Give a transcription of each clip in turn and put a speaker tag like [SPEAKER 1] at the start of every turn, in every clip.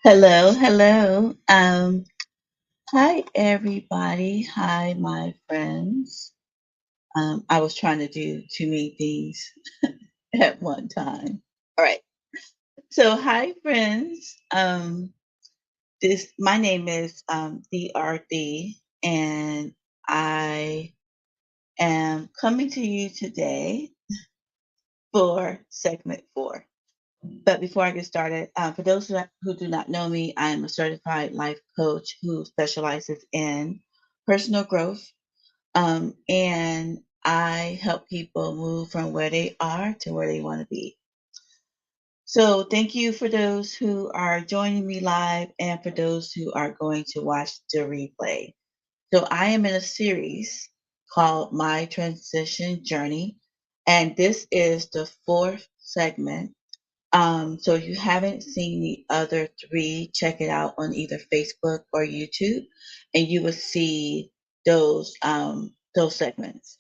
[SPEAKER 1] Hello, hello. Hi everybody. Hi, my friends. I was trying to do too many things at one time. All right. So, hi friends. This my name is DRD, and I am coming to you today for segment 4. But before I get started, for those who do not know me, I am a certified life coach who specializes in personal growth. And I help people move from where they are to where they want to be. So thank you for those who are joining me live and for those who are going to watch the replay. So I am in a series called My Transition Journey, and this is the fourth segment. So if you haven't seen the other three, check it out on either Facebook or YouTube, and you will see those segments.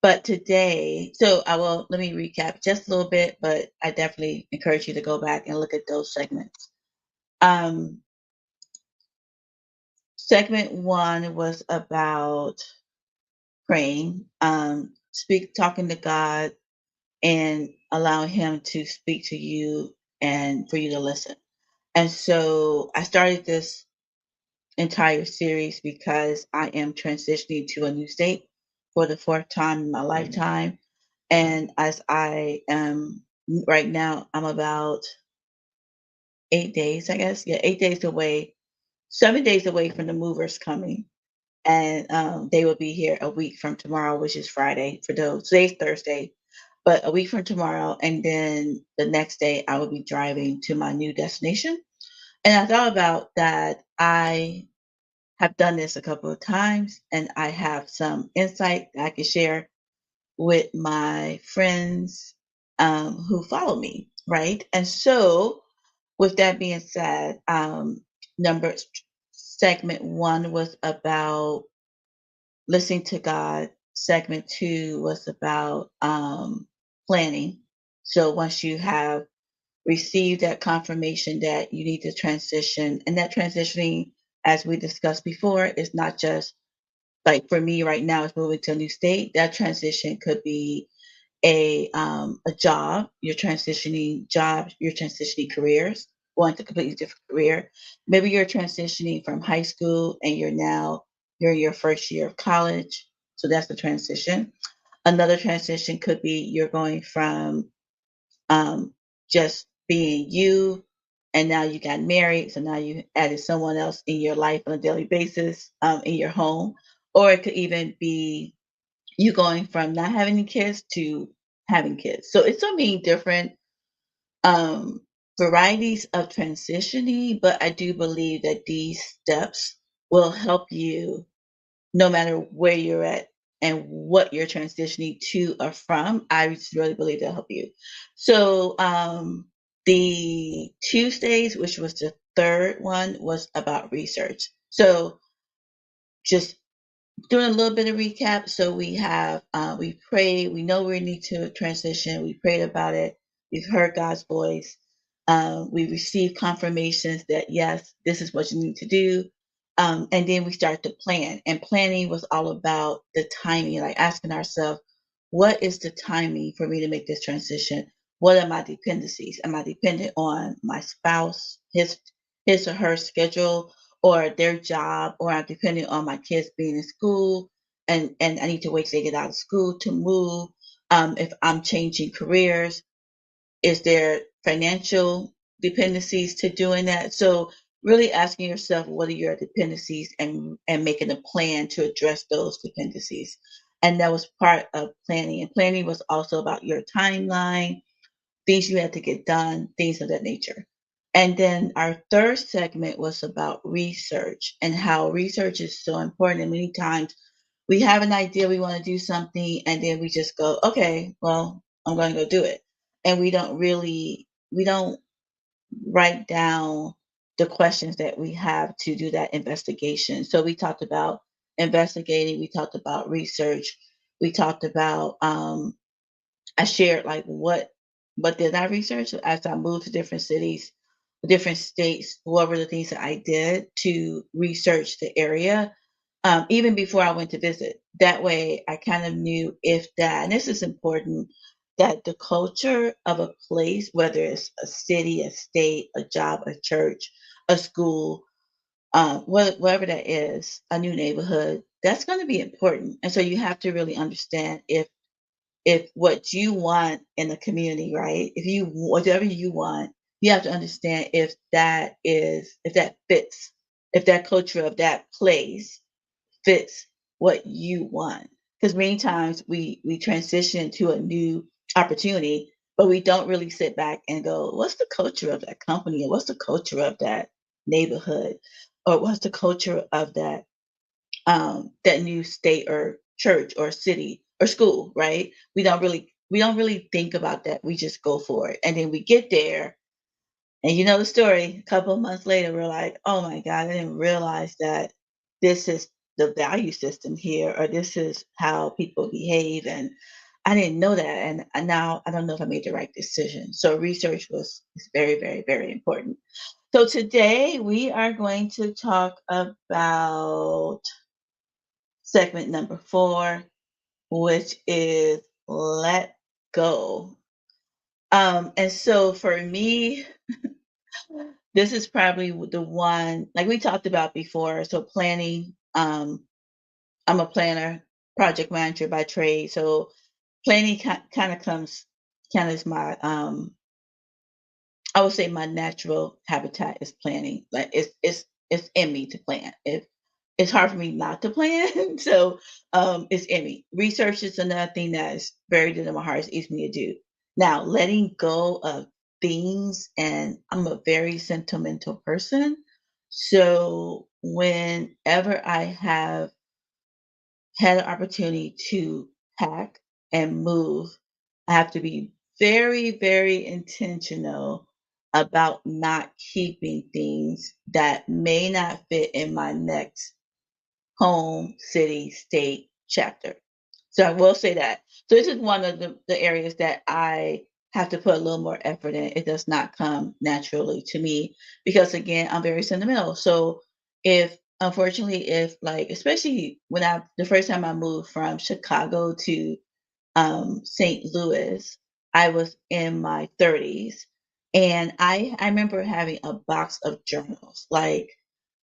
[SPEAKER 1] But today, so I will let me recap just a little bit, but I definitely encourage you to go back and look at those segments. Um, Segment 1 was about praying, talking to God and allowing Him to speak to you and for you to listen. And so I started this entire series because I am transitioning to a new state for the fourth time in my lifetime. And as I am right now, I'm about 8 days, I guess. Yeah, 8 days away, 7 days away from the movers coming. And they will be here a week from tomorrow, which is Friday for those. Today's Thursday, but a week from tomorrow. And then the next day, I will be driving to my new destination. And I thought about that. I have done this a couple of times and I have some insight that I can share with my friends who follow me, right? And so, with that being said, number segment 1 was about listening to God. Segment 2 was about planning. So once you have received that confirmation that you need to transition, and that transitioning, as we discussed before, is not just like for me right now is moving to a new state. That transition could be a job. You're transitioning jobs. You're transitioning careers. Going to a completely different career. Maybe you're transitioning from high school and you're in your first year of college. So that's the transition. Another transition could be you're going from um, just being you, and now you got married, so now you added someone else in your life on a daily basis, in your home, or it could even be you going from not having any kids to having kids. So it's so many different um, varieties of transitioning, but I do believe that these steps will help you no matter where you're at and what you're transitioning to or from. I just really believe they'll help you. So the Tuesdays, which was the third one, was about research. So just doing a little bit of recap. So we prayed, we know we need to transition, we prayed about it, we've heard God's voice, we received confirmations that yes, this is what you need to do. And then we start to plan. And planning was all about the timing, like asking ourselves, what is the timing for me to make this transition? What are my dependencies? Am I dependent on my spouse, his or her schedule, or their job, or I'm depending on my kids being in school, and I need to wait till they get out of school to move. If I'm changing careers, is there financial dependencies to doing that? So really asking yourself what are your dependencies and making a plan to address those dependencies. And that was part of planning. And planning was also about your timeline, things you had to get done, things of that nature. And then our third segment was about research and how research is so important. And many times we have an idea, we want to do something, and then we just go, okay, well, I'm going to go do it. And we don't write down the questions that we have to do that investigation. So we talked about investigating, we talked about research, we talked about I shared like what did I research as I moved to different cities. different states. What were the things that I did to research the area, even before I went to visit. That way, I kind of knew if that, and this is important, that the culture of a place, whether it's a city, a state, a job, a church, a school, whatever that is, a new neighborhood, that's going to be important. And so you have to really understand if what you want in the community, right? If you whatever you want, you have to understand if that fits, if that culture of that place fits what you want. Because many times we transition to a new opportunity, but we don't really sit back and go, what's the culture of that company, or what's the culture of that neighborhood, or what's the culture of that new state or church or city or school, right? We don't really think about that. We just go for it. And then we get there, and you know the story. A couple of months later, we're like, "Oh my god, I didn't realize that this is the value system here, or this is how people behave, and I didn't know that, and now I don't know if I made the right decision." So research was is very, very, very important. So today we are going to talk about segment number 4, which is let go. And so for me, this is probably the one, like we talked about before. So planning, I'm a planner, project manager by trade. So planning kind of comes, kind of is my, I would say my natural habitat is planning. Like it's in me to plan. It's hard for me not to plan. So it's in me. Research is another thing that is very dear to my heart. It's easy for me to do. Now, letting go of things, and I'm a very sentimental person. So whenever I have had an opportunity to pack and move, I have to be very, very intentional about not keeping things that may not fit in my next home, city, state, chapter. So I will say that. So this is one of the areas that I have to put a little more effort in. It does not come naturally to me because again, I'm very sentimental. So if unfortunately, if like especially when I the first time I moved from Chicago to St. Louis, I was in my 30s. And I remember having a box of journals, like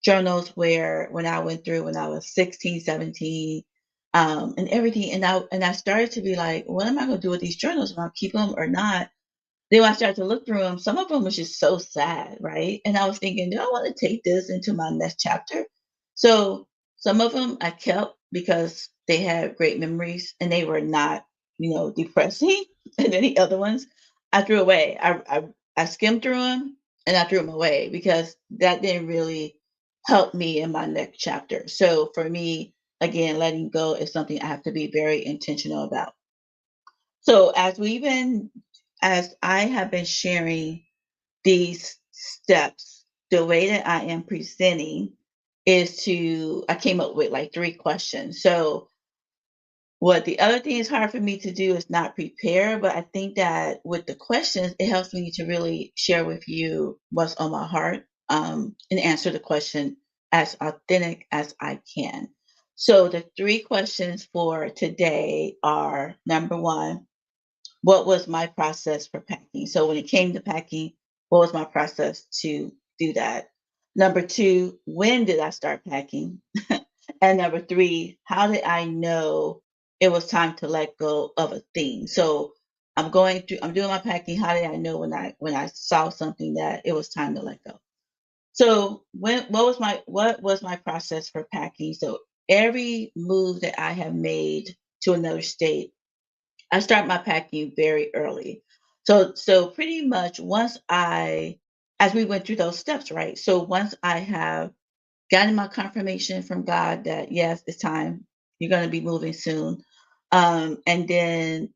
[SPEAKER 1] journals where when I went through when I was 16, 17, and everything. And I started to be like, what am I going to do with these journals? Am I keep them or not? Then when I started to look through them, some of them was just so sad, right? And I was thinking, do I want to take this into my next chapter? So some of them I kept because they had great memories and they were not, depressing. And then the other ones I threw away. I skimmed through them and I threw them away because that didn't really help me in my next chapter. So for me, again, letting go is something I have to be very intentional about. So as I have been sharing these steps, the way that I am presenting is I came up with like 3 questions. So what the other thing is hard for me to do is not prepare, but I think that with the questions, it helps me to really share with you what's on my heart, and answer the question as authentic as I can. So the 3 questions for today are number 1, what was my process for packing? So when it came to packing, what was my process to do that? Number 2, when did I start packing? And number 3, how did I know it was time to let go of a thing? So I'm doing my packing. How did I know when I saw something that it was time to let go? So what was my process for packing? So every move that I have made to another state, I start my packing very early. So pretty much as we went through those steps, right? So once I have gotten my confirmation from God that yes, it's time, you're going to be moving soon, and then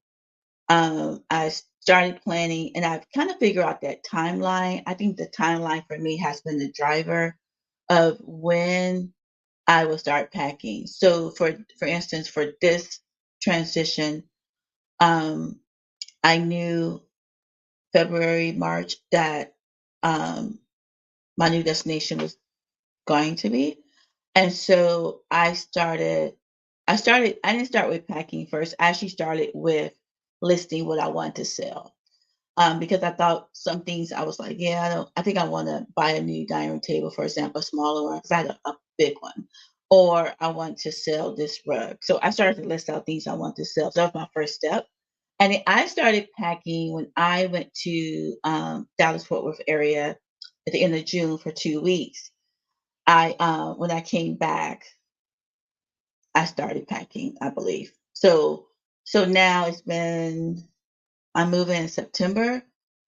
[SPEAKER 1] I started planning, and I've kind of figured out that timeline. I think the timeline for me has been the driver of when I will start packing. So for instance, for this transition, um, I knew February, March that my new destination was going to be. And so I didn't start with packing first. I actually started with listing what I wanted to sell. Because I thought some things I was like, yeah, I think I want to buy a new dining room table, for example, a smaller one, because I had a big one. Or I want to sell this rug. So I started to list out things I want to sell. So that was my first step. And then I started packing when I went to Dallas Fort Worth area at the end of June for 2 weeks. I when I came back, I started packing, I believe. So now I'm moving in September,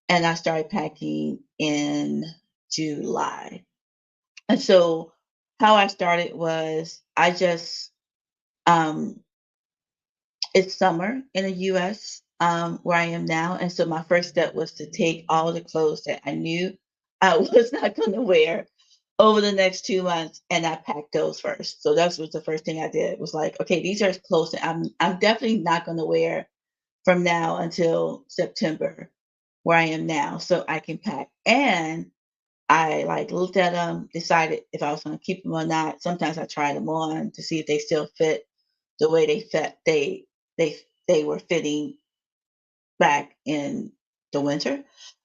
[SPEAKER 1] and I started packing in July. And so how I started was I just um it's summer in the US, where I am now, and so my first step was to take all the clothes that I knew I was not gonna wear over the next 2 months, and I packed those first. So that was the first thing I did, was like, "Okay, these are clothes that I'm definitely not gonna wear from now until September, where I am now, so I can pack." And I, like, looked at them, decided if I was gonna keep them or not. Sometimes I tried them on to see if they still fit the way they they were fitting back in the winter.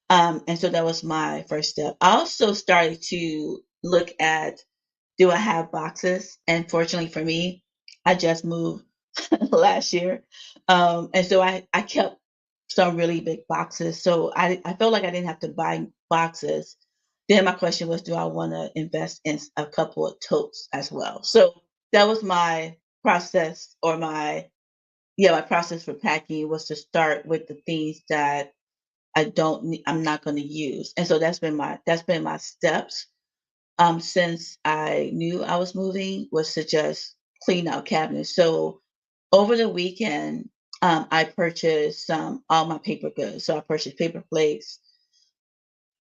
[SPEAKER 1] And so that was my first step. I also started to look at, do I have boxes? And fortunately for me, I just moved last year. And so I kept some really big boxes. So I felt like I didn't have to buy boxes. Then my question was, do I want to invest in a couple of totes as well? So that was my process, or my process for packing was to start with the things that I'm not going to use. And so that's been my steps since I knew I was moving, was to just clean out cabinets. So over the weekend, I purchased all my paper goods. So I purchased paper plates,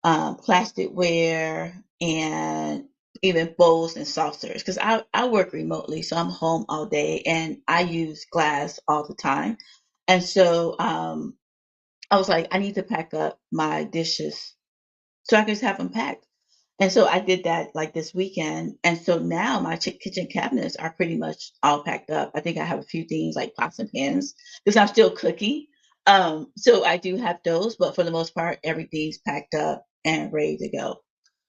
[SPEAKER 1] plasticware, and even bowls and saucers. Because I work remotely, so I'm home all day, and I use glass all the time. And so I was like, I need to pack up my dishes so I can just have them packed. And so I did that like this weekend. And so now my kitchen cabinets are pretty much all packed up. I think I have a few things like pots and pans because I'm still cooking. So I do have those, but for the most part, everything's packed up and ready to go.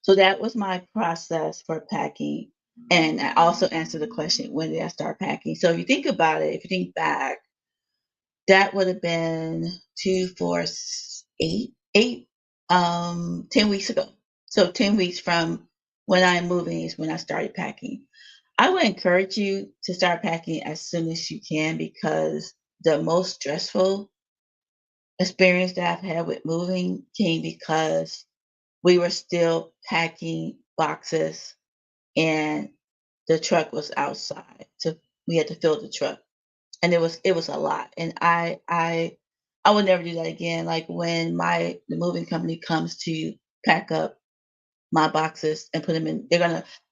[SPEAKER 1] So that was my process for packing. And I also answered the question, when did I start packing? So if you think about it, if you think back, that would have been 2, 4, 8, 10 weeks ago. So 10 weeks from when I'm moving is when I started packing. I would encourage you to start packing as soon as you can, because the most stressful experience that I've had with moving came because we were still packing boxes and the truck was outside. So we had to fill the truck, and it was a lot. And I would never do that again. Like when the moving company comes to pack up my boxes and put them in,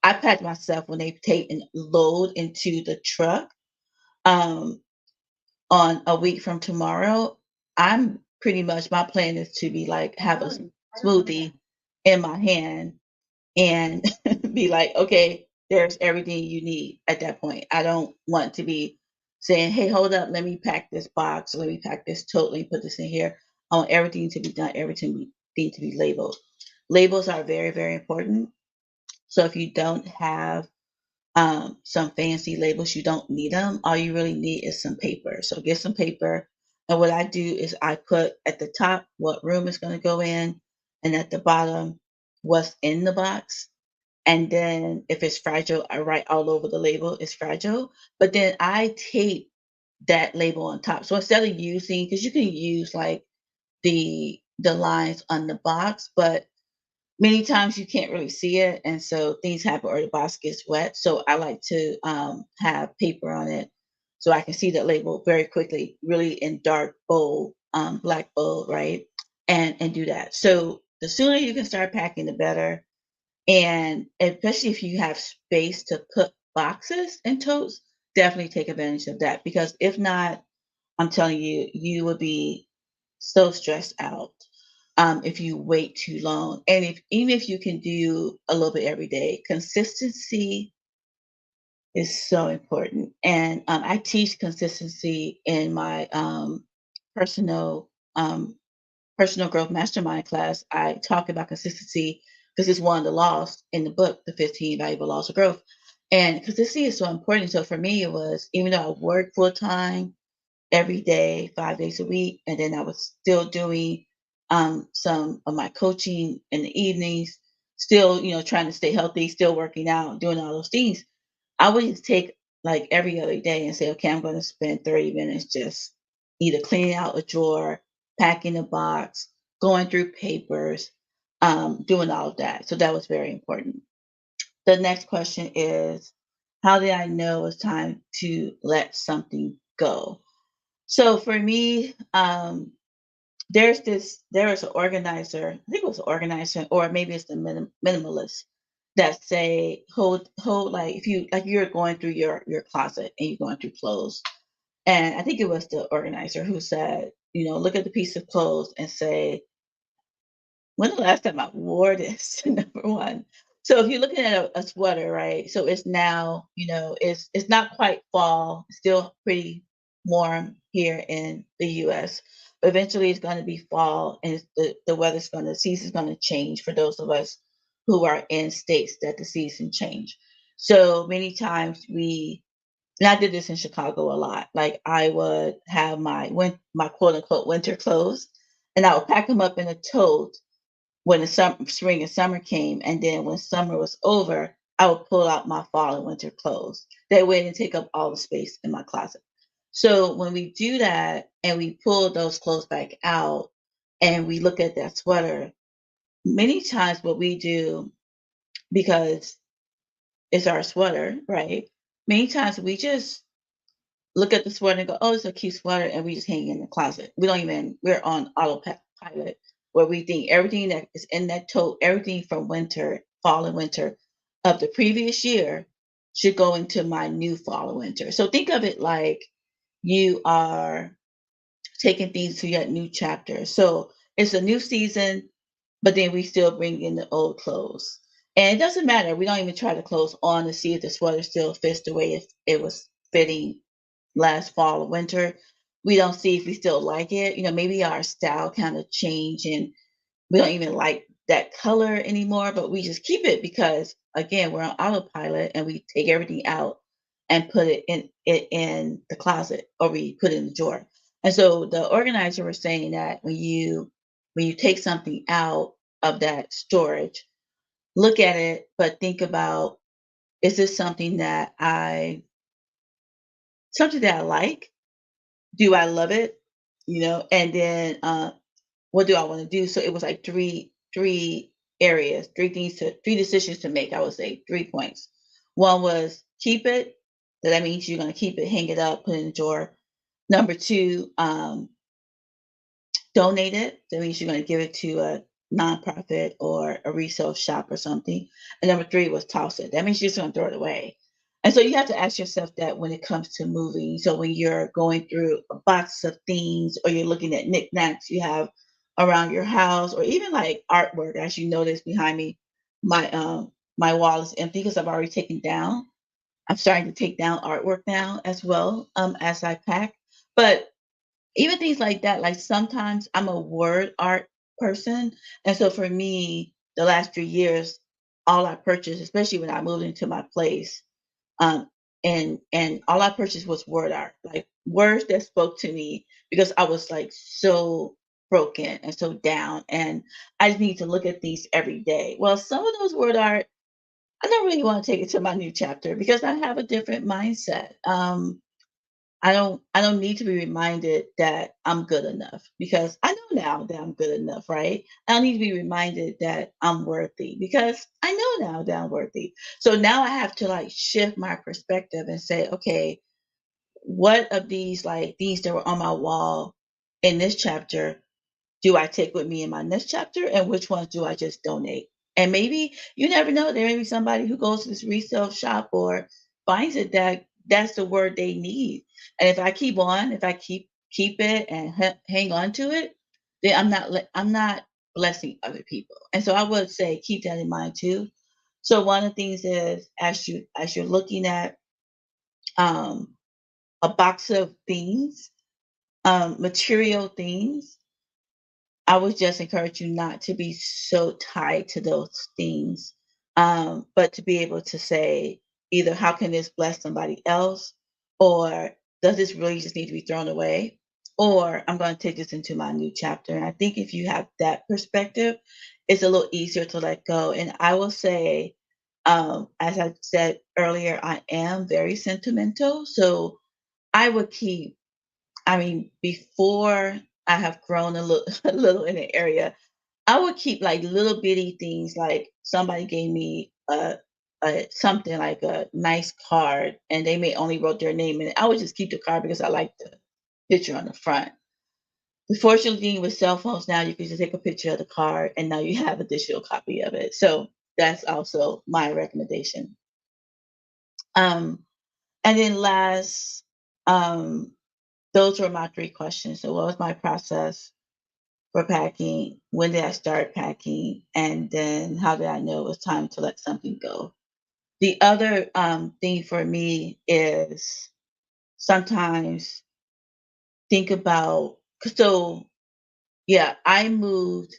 [SPEAKER 1] I pack myself when they take and load into the truck. Um, on a week from tomorrow, I'm pretty much, my plan is to be like, have a smoothie in my hand and be like, okay, there's everything you need at that point. I don't want to be saying, hey, hold up, let me pack this box, let me pack this tote, let me put this in here. I want everything to be done, everything to be labeled. Labels are very, very important. So if you don't have some fancy labels, you don't need them. All you really need is some paper. So get some paper. And what I do is I put at the top what room is going to go in, and at the bottom what's in the box. And then if it's fragile, I write all over the label, it's fragile. But then I tape that label on top. So instead of using, because you can use like the lines on the box, but many times you can't really see it, and so things happen or the box gets wet. So I like to have paper on it so I can see that label very quickly, really in dark bold, black bold, right? And do that. So the sooner you can start packing, the better. And especially if you have space to put boxes and totes, definitely take advantage of that, because if not, I'm telling you, you will be so stressed out. if you wait too long. And if even if you can do a little bit every day, consistency is so important. And I teach consistency in my personal um, personal growth mastermind class. I talk about consistency because it's one of the laws in the book, the 15 valuable laws of growth. And consistency is so important. So for me, it was even though I work full time every day, 5 days a week, and then I was still doing some of my coaching in the evenings, still, trying to stay healthy, still working out, doing all those things. I would just take like every other day and say, okay, I'm going to spend 30 minutes just either cleaning out a drawer, packing a box, going through papers, doing all of that. So that was very important. The next question is, how did I know it's time to let something go? So for me, there is an organizer, I think it was an organizer, or maybe it's the minimalist that say hold like if you like you're going through your closet and you're going through clothes. And I think it was the organizer who said, look at the piece of clothes and say, when the last time I wore this? Number one. So if you're looking at a sweater, right? So it's now, it's not quite fall, it's still pretty warm here in the US. But eventually it's gonna be fall and the weather's gonna season's gonna change for those of us who are in states that the season change. So many times and I did this in Chicago a lot. Like I would have my quote unquote winter clothes and I would pack them up in a tote when the spring and summer came, and then when summer was over, I would pull out my fall and winter clothes. That way, it didn't take up all the space in my closet. So when we do that and we pull those clothes back out and we look at that sweater, many times what we do, because it's our sweater, right? Many times we just look at the sweater and go, "Oh, it's a cute sweater," and we just hang it in the closet. We're on autopilot where we think everything that is in that tote, everything from winter, fall and winter of the previous year should go into my new fall and winter. So think of it like you are taking things to that new chapter. So it's a new season, but then we still bring in the old clothes. And it doesn't matter. We don't even try the clothes on to see if the sweater still fits the way it was fitting last fall or winter. We don't see if we still like it. Maybe our style kind of changed and we don't even like that color anymore, but we just keep it because again, we're on autopilot and we take everything out and put it in the closet or we put it in the drawer. And so the organizer was saying that when you take something out of that storage, look at it, but think about, is this something that I like? Do I love it? And then what do I want to do? So it was like three areas, three decisions to make. I would say 3 points. One was keep it. So that means you're going to keep it, hang it up, put it in the drawer. Number two, donate it. That means you're going to give it to a nonprofit or a resale shop or something. And number three was toss it. That means you're just going to throw it away. And so you have to ask yourself that when it comes to moving. So when you're going through a box of things or you're looking at knickknacks you have around your house or even like artwork, as you notice behind me, my wall is empty because I've already taken down. I'm starting to take down artwork now as well as I pack. But even things like that, like sometimes I'm a word art person. And so for me, the last 3 years, all I purchased, especially when I moved into my place, um, and all I purchased was word art, like words that spoke to me because I was like so broken and so down. And I just need to look at these every day. Well, some of those word art, I don't really want to take it to my new chapter because I have a different mindset. I don't need to be reminded that I'm good enough because I know now that I'm good enough, right? I don't need to be reminded that I'm worthy because I know now that I'm worthy. So now I have to like shift my perspective and say, okay, what of these that were on my wall in this chapter do I take with me in my next chapter and which ones do I just donate? And maybe you never know, there may be somebody who goes to this resale shop or finds it that that's the word they need. And if I keep it and hang on to it, then I'm not blessing other people. And so I would say keep that in mind too. So one of the things is as you're looking at um, a box of things, material things, I would just encourage you not to be so tied to those things, but to be able to say either how can this bless somebody else, or does this really just need to be thrown away, or I'm going to take this into my new chapter. And I think if you have that perspective, it's a little easier to let go. And I will say, as I said earlier, I am very sentimental, so I would keep I mean, before I have grown a little a little in the area, I would keep like little bitty things like somebody gave me a something like a nice card and they may only wrote their name in it. I would just keep the card because I like the picture on the front. The fortunate thing with cell phones now, you can just take a picture of the card and now you have a digital copy of it. So that's also my recommendation. Um, and then last, um, those were my three questions. So, what was my process for packing? When did I start packing? And then, how did I know it was time to let something go? The other thing for me is sometimes think about, so yeah, I moved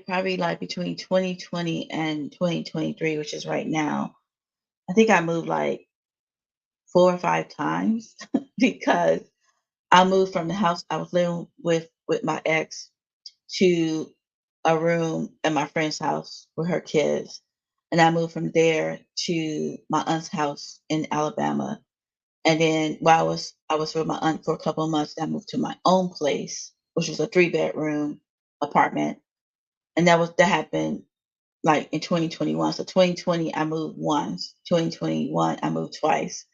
[SPEAKER 1] probably like between 2020 and 2023, which is right now. I think I moved like 4 or 5 times because I moved from the house I was living with my ex to a room at my friend's house with her kids. And I moved from there to my aunt's house in Alabama. And then while I was with my aunt for a couple of months, I moved to my own place, which was a 3 bedroom apartment. And that happened like in 2021. So 2020 I moved once, 2021 I moved twice.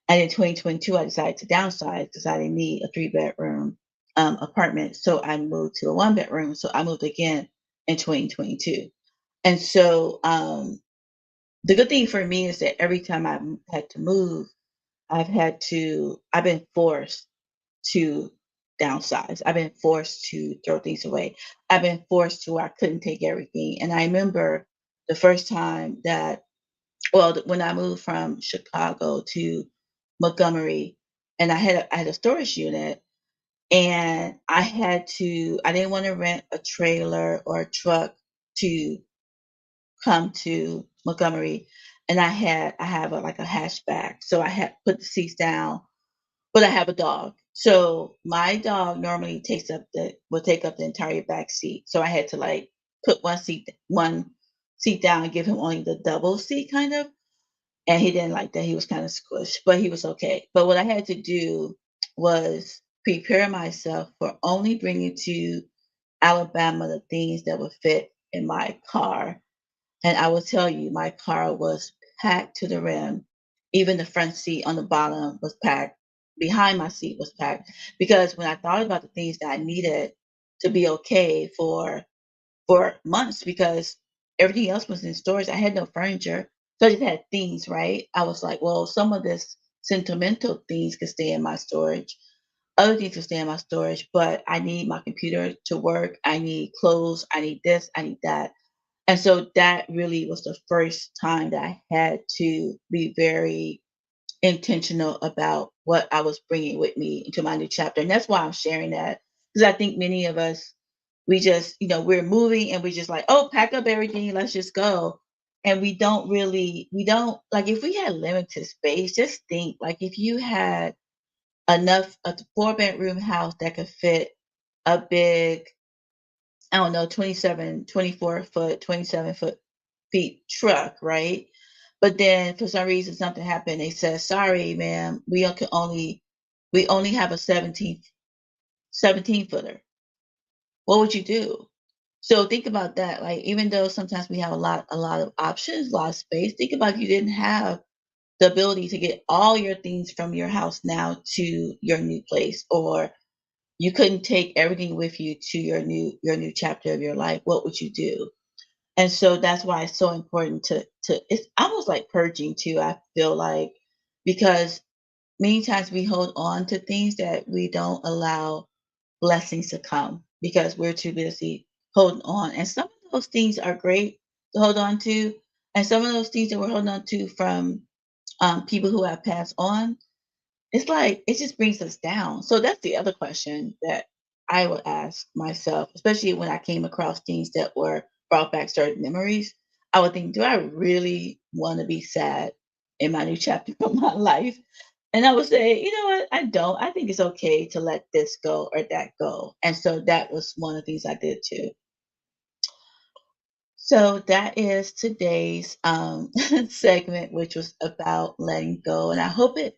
[SPEAKER 1] And in 2022, I decided to downsize because I didn't need a 3 bedroom apartment. So I moved to a 1 bedroom. So I moved again in 2022. And so the good thing for me is that every time had to move, I've been forced to downsize. I've been forced to throw things away. I've been forced to where I couldn't take everything. And I remember the first time that when I moved from Chicago to Montgomery, and I had a storage unit, and I didn't want to rent a trailer or a truck to come to Montgomery, and I have like a hatchback, so I had put the seats down, but I have a dog. So my dog normally will take up the entire back seat. So I had to like put one seat down and give him only the double seat kind of, and he didn't like that. He was kind of squished, but he was okay. But what I had to do was prepare myself for only bringing to Alabama the things that would fit in my car. And I will tell you, my car was packed to the rim. Even the front seat on the bottom was packed. Behind my seat was packed because when I thought about the things that I needed to be okay for months because everything else was in storage. I had no furniture. So I just had things, right? I was like, well, some of this sentimental things could stay in my storage. Other things could stay in my storage, but I need my computer to work. I need clothes. I need this. I need that. And so that really was the first time that I had to be very intentional about what I was bringing with me into my new chapter. And that's why I'm sharing that because I think many of us, we just, we're moving and we're just like, oh, pack up everything, let's just go. And we don't, like, if we had limited space, just think, like, if you had a 4 bedroom house that could fit a big, I don't know, 24 foot, 27 foot feet truck, right? But then for some reason something happened. They said, sorry, ma'am, we only have a 17 footer. What would you do? So think about that. Like even though sometimes we have a lot of options, a lot of space, think about if you didn't have the ability to get all your things from your house now to your new place, or you couldn't take everything with you to your new chapter of your life, what would you do? And so that's why it's so important to it's almost like purging too, I feel like, because many times we hold on to things that we don't allow blessings to come. because we're too busy holding on. And some of those things are great to hold on to, and some of those things that we're holding on to from people who have passed on, it's like it just brings us down. So that's the other question that I would ask myself, especially when I came across things that were brought back certain memories. I would think, do I really want to be sad in my new chapter of my life? And I would say, you know what? I don't. I think it's okay to let this go or that go. And so that was one of the things I did too. So that is today's segment, which was about letting go, and I hope it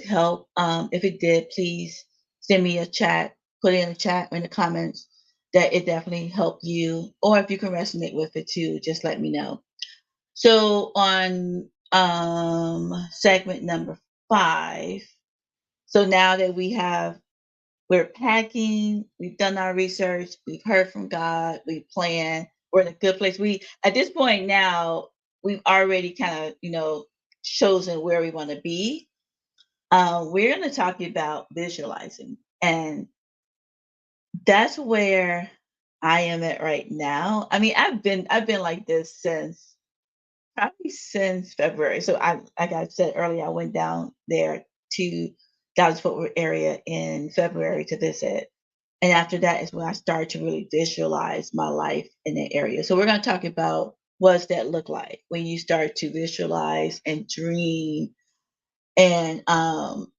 [SPEAKER 1] helped. If it did, please send me a chat, put it in the chat or in the comments that it definitely helped you, or if you can resonate with it too, just let me know. So on segment number 5, so now that we're packing, we've done our research, we've heard from God, we plan, we're in a good place. We at this point now, we've already kind of, chosen where we want to be. We're going to talk about visualizing. And that's where I am at right now. I mean, I've been like this since probably since February. So like I said earlier, I went down there to Dallas Fort Worth area in February to visit. And after that is when I started to really visualize my life in that area. So we're going to talk about what does that look like when you start to visualize and dream, and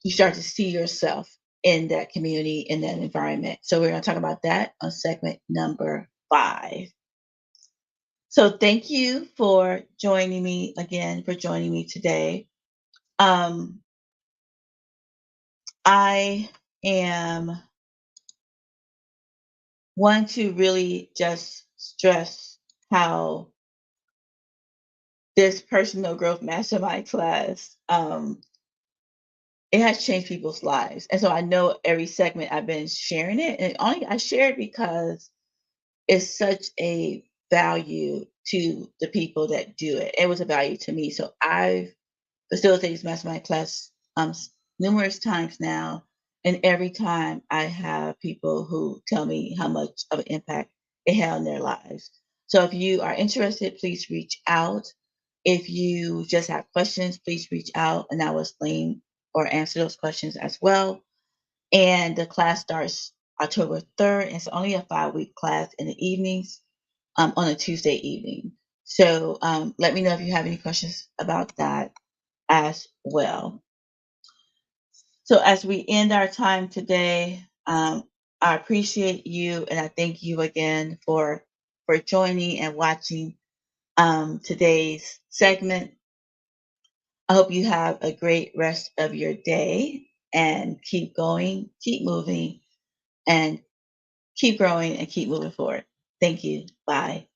[SPEAKER 1] you start to see yourself in that community, in that environment. So we're going to talk about that on segment number 5. So thank you for joining me again, for joining me today. Um, I am one to really just stress how this personal growth mastermind class, it has changed people's lives. And so I know every segment I've been sharing it, and only I share it because it's such a value to the people that do it. It was a value to me. So I've facilitated this mastermind class numerous times now, and every time I have people who tell me how much of an impact it had on their lives. So if you are interested, please reach out. If you just have questions, please reach out and I will explain or answer those questions as well. And the class starts October 3rd. And it's only a 5-week class in the evenings, on a Tuesday evening. So let me know if you have any questions about that as well. So as we end our time today, I appreciate you and I thank you again for joining and watching today's segment. I hope you have a great rest of your day and keep going, keep moving, and keep growing and keep moving forward. Thank you. Bye.